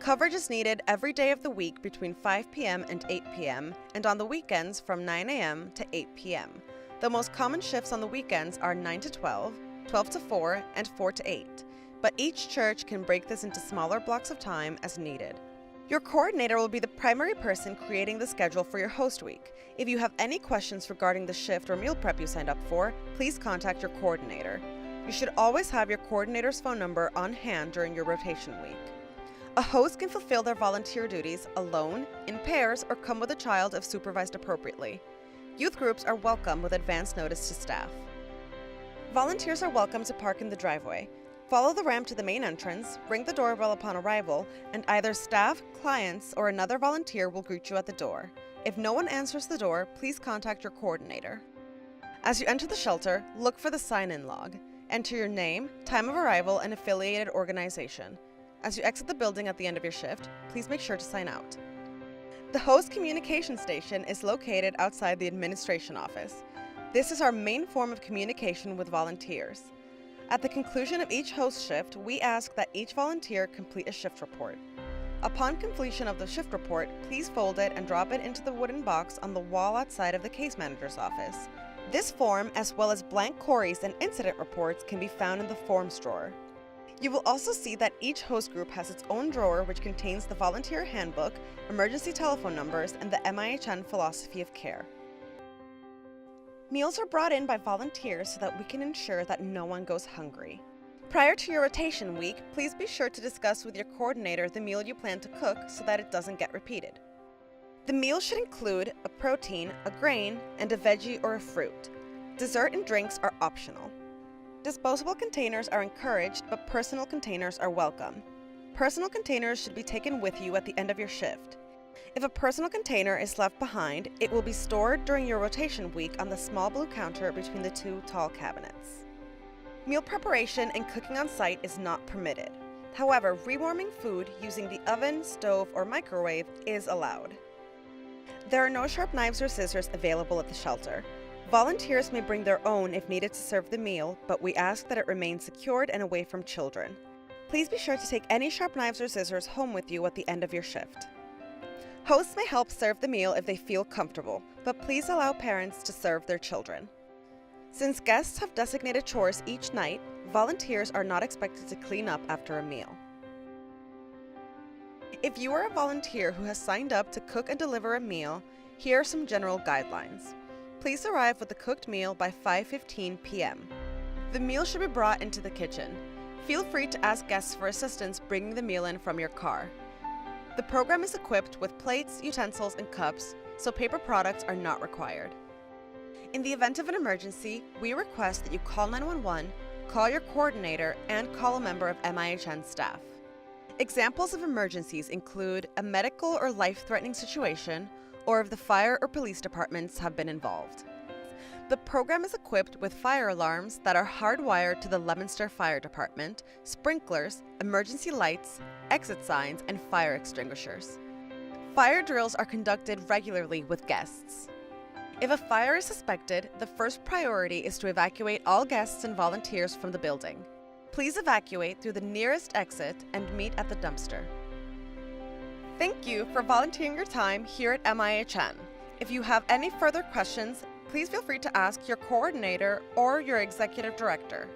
Coverage is needed every day of the week between 5 p.m. and 8 p.m. and on the weekends from 9 a.m. to 8 p.m. The most common shifts on the weekends are 9 to 12, 12 to 4, and 4 to 8, but each church can break this into smaller blocks of time as needed. Your coordinator will be the primary person creating the schedule for your host week. If you have any questions regarding the shift or meal prep you signed up for, please contact your coordinator. You should always have your coordinator's phone number on hand during your rotation week. A host can fulfill their volunteer duties alone, in pairs, or come with a child if supervised appropriately. Youth groups are welcome with advance notice to staff. Volunteers are welcome to park in the driveway. Follow the ramp to the main entrance, ring the doorbell upon arrival, and either staff, clients, or another volunteer will greet you at the door. If no one answers the door, please contact your coordinator. As you enter the shelter, look for the sign-in log. Enter your name, time of arrival, and affiliated organization. As you exit the building at the end of your shift, please make sure to sign out. The host communication station is located outside the administration office. This is our main form of communication with volunteers. At the conclusion of each host shift, we ask that each volunteer complete a shift report. Upon completion of the shift report, please fold it and drop it into the wooden box on the wall outside of the case manager's office. This form, as well as blank queries and incident reports, can be found in the forms drawer. You will also see that each host group has its own drawer which contains the volunteer handbook, emergency telephone numbers, and the MIHN philosophy of care. Meals are brought in by volunteers so that we can ensure that no one goes hungry. Prior to your rotation week, please be sure to discuss with your coordinator the meal you plan to cook so that it doesn't get repeated. The meal should include a protein, a grain, and a veggie or a fruit. Dessert and drinks are optional. Disposable containers are encouraged, but personal containers are welcome. Personal containers should be taken with you at the end of your shift. If a personal container is left behind, it will be stored during your rotation week on the small blue counter between the two tall cabinets. Meal preparation and cooking on site is not permitted. However, rewarming food using the oven, stove, or microwave is allowed. There are no sharp knives or scissors available at the shelter. Volunteers may bring their own if needed to serve the meal, but we ask that it remain secured and away from children. Please be sure to take any sharp knives or scissors home with you at the end of your shift. Hosts may help serve the meal if they feel comfortable, but please allow parents to serve their children. Since guests have designated chores each night, volunteers are not expected to clean up after a meal. If you are a volunteer who has signed up to cook and deliver a meal, here are some general guidelines. Please arrive with the cooked meal by 5:15 p.m. The meal should be brought into the kitchen. Feel free to ask guests for assistance bringing the meal in from your car. The program is equipped with plates, utensils, and cups, so paper products are not required. In the event of an emergency, we request that you call 911, call your coordinator, and call a member of MIHN staff. Examples of emergencies include a medical or life-threatening situation, or if the fire or police departments have been involved. The program is equipped with fire alarms that are hardwired to the Leominster Fire Department, sprinklers, emergency lights, exit signs, and fire extinguishers. Fire drills are conducted regularly with guests. If a fire is suspected, the first priority is to evacuate all guests and volunteers from the building. Please evacuate through the nearest exit and meet at the dumpster. Thank you for volunteering your time here at MIHN. If you have any further questions, please feel free to ask your coordinator or your executive director.